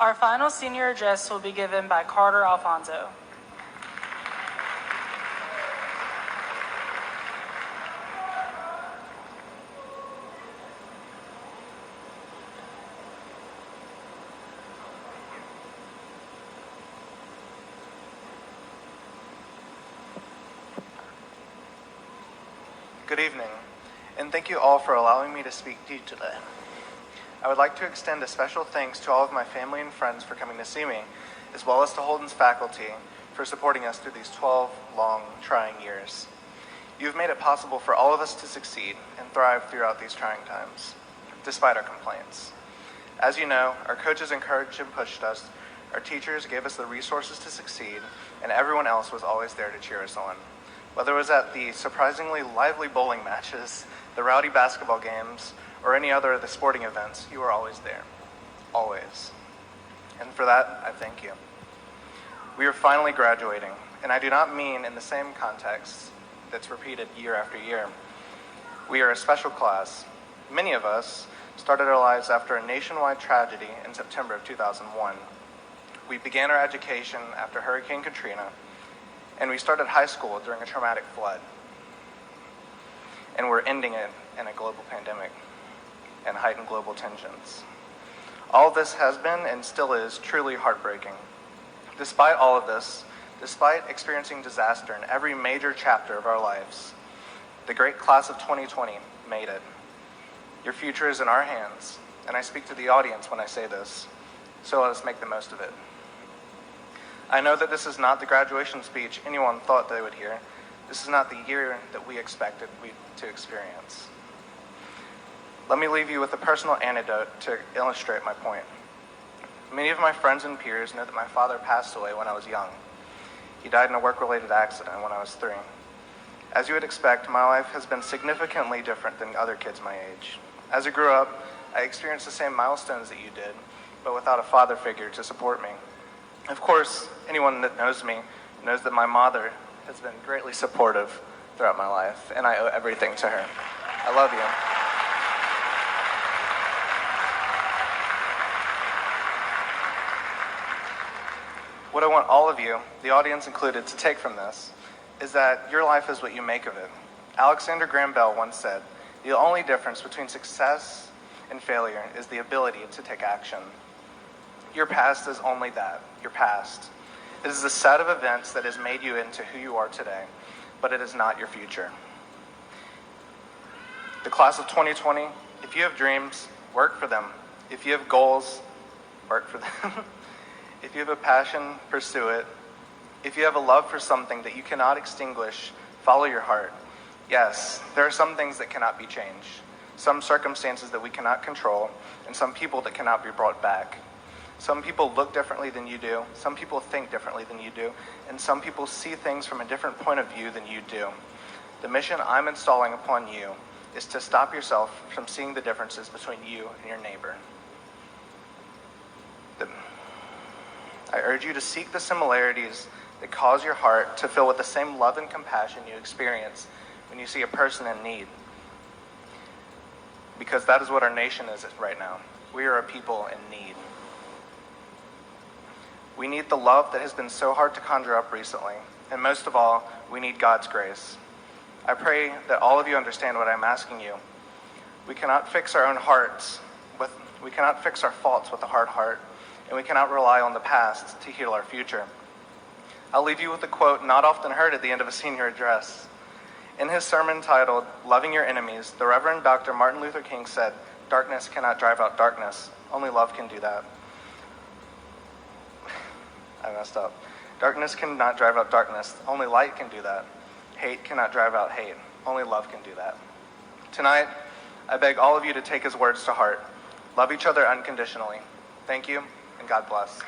Our final senior address will be given by Carter Alfonso. Good evening, and thank you all for allowing me to speak to you today. I would like to extend a special thanks to all of my family and friends for coming to see me, as well as to Holden's faculty for supporting us through these 12 long, trying years. You've made it possible for all of us to succeed and thrive throughout these trying times, despite our complaints. As you know, our coaches encouraged and pushed us, our teachers gave us the resources to succeed, and everyone else was always there to cheer us on. Whether it was at the surprisingly lively bowling matches, the rowdy basketball games, or any other of the sporting events, you were always there. Always. And for that, I thank you. We are finally graduating, and I do not mean in the same context that's repeated year after year. We are a special class. Many of us started our lives after a nationwide tragedy in September of 2001. We began our education after Hurricane Katrina, and we started high school during a traumatic flood. And we're ending it in a global pandemic and heightened global tensions. All of this has been and still is truly heartbreaking. Despite all of this, despite experiencing disaster in every major chapter of our lives, the great class of 2020 made it. Your future is in our hands, and I speak to the audience when I say this, so let us make the most of it. I know that this is not the graduation speech anyone thought they would hear. This is not the year that we expected to experience. Let me leave you with a personal anecdote to illustrate my point. Many of my friends and peers know that my father passed away when I was young. He died in a work-related accident when I was 3. As you would expect, my life has been significantly different than other kids my age. As I grew up, I experienced the same milestones that you did, but without a father figure to support me. Of course, anyone that knows me knows that my mother has been greatly supportive throughout my life, and I owe everything to her. I love you. What I want all of you, the audience included, to take from this is that your life is what you make of it. Alexander Graham Bell once said, "The only difference between success and failure is the ability to take action." Your past is only that, your past. It is a set of events that has made you into who you are today, but it is not your future. The class of 2020, if you have dreams, work for them. If you have goals, work for them. If you have a passion, pursue it. If you have a love for something that you cannot extinguish, follow your heart. Yes, there are some things that cannot be changed, some circumstances that we cannot control, and some people that cannot be brought back. Some people look differently than you do, some people think differently than you do, and some people see things from a different point of view than you do. The mission I'm installing upon you is to stop yourself from seeing the differences between you and your neighbor. I urge you to seek the similarities that cause your heart to fill with the same love and compassion you experience when you see a person in need. Because that is what our nation is right now. We are a people in need. We need the love that has been so hard to conjure up recently, and most of all, we need God's grace. I pray that all of you understand what I'm asking you. We cannot fix our own hearts, we cannot fix our faults with a hard heart, and we cannot rely on the past to heal our future. I'll leave you with a quote not often heard at the end of a senior address. In his sermon titled, "Loving Your Enemies," the Reverend Dr. Martin Luther King said, "Darkness cannot drive out darkness. Only love can do that." I messed up. Darkness cannot drive out darkness. Only light can do that. Hate cannot drive out hate. Only love can do that. Tonight, I beg all of you to take his words to heart. Love each other unconditionally. Thank you, and God bless.